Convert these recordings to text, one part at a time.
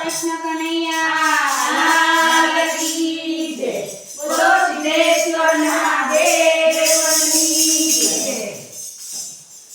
કૃષ્ણ કનૈયા લાલ કી જય. બોલો સિદ્ધેશ્વરના દેવની જય.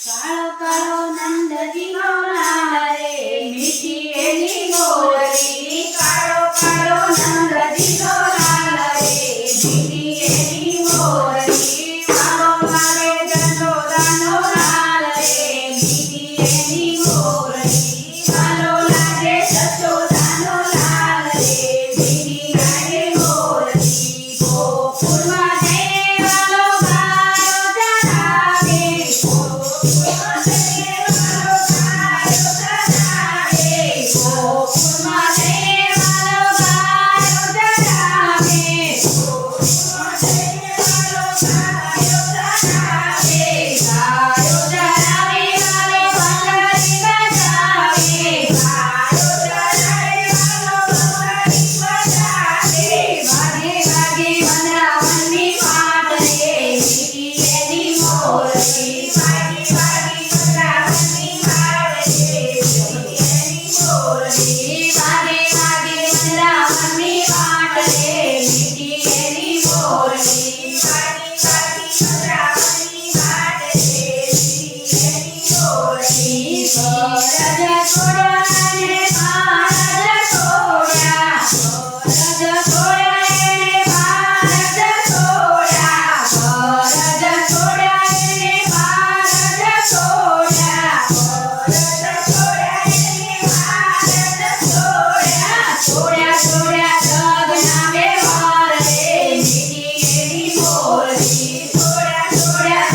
કાળો કાળો નંદજીનો લાલ રે મીઠી એની મોરલી. કાળો કાળો નંદજીનો લાલ રે મીઠી એની મોરલી. મારો મારે જશોદાનો લાલ રે મીઠી એની મોરલી. મારો લાગે જશોદાનો લાલ રે મીઠી લાગે મોરલી. ગોકુળમાં દેવાલો ગાયો ચરાવે. ગોકુળમાં દેવાલો ગાયો ચરાવે. ગોકુળમાં દેવાલો ગાયો ચરાવે. ગોકુળમાં દેવાલો ગાયો ચરાવે. ગાયો ચરાવે વાલો બંગડી બજાવે. ગાયો ચરાવે વાલો બંગડી બજાવે. વાગે વાગે વનરાવનની પાટ રે મીઠી એની મોરલી. વાગે વાગે વનરાવનની પાટ રે મીઠી એની મોરલી. વાગે વાગે વનરાવનની પાટ રે મીઠી એની મોરલી. વાગે વાગે વનરાવનની પાટ રે મીઠી એની મોરલી. ગરજ છોડ્યા ને ભારત છોડ્યા. ગરજ છોડ્યા એને ભારત છોડ્યા. ગરજ છોડ્યા એને ભારત છોડ્યા. ગરજ છોડ્યા એને ભારત છોડ્યા. છોડ્યા છોડ્યા જગના વ્યવહાર રે મીઠી એની મોરલી. છોડ્યા છોડ્યા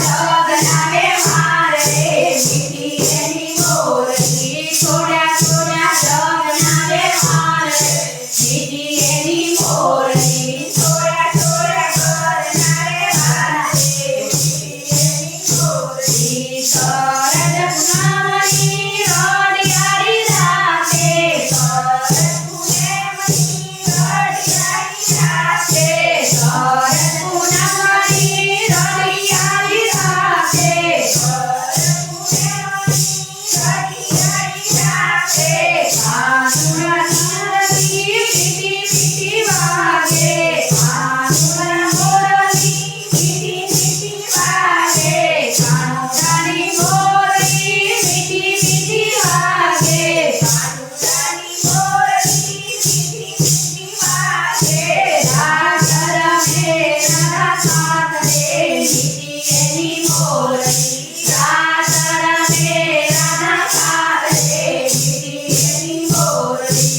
જગના વ્યવહાર રે મીઠી એની મોરલી. છોડ્યા છોડ્યા જગના વ્યવહાર રે મીઠી એની મોરલી. છોડ્યા છોડ્યા ઘરના વ્યવહાર રે મીઠી એની મોરલી. શરદ પૂનમની રડિયારી રાતે. શરદ પૂનમની રડિયારી રાતે. શરદ પૂનમની રડિયારી રાતે. શરદ પૂનમની રડિયારી રાતે. કાનુડા નંદની મીઠી મીઠી વાગે. કાનુડા મોરલી મીઠી મીઠી વાગે. કાનુડાની મોરલી મીઠી મીઠી વાગે. કાનુડાની મોરલી મીઠી મીઠી વાગે. રાસ રમે રાધા સાથ રે મીઠી એની મોરલી. રાસ રમે રાધા સાથ રે મીઠી એની મોરલી.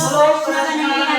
બોલો કૃષ્ણ કનૈયા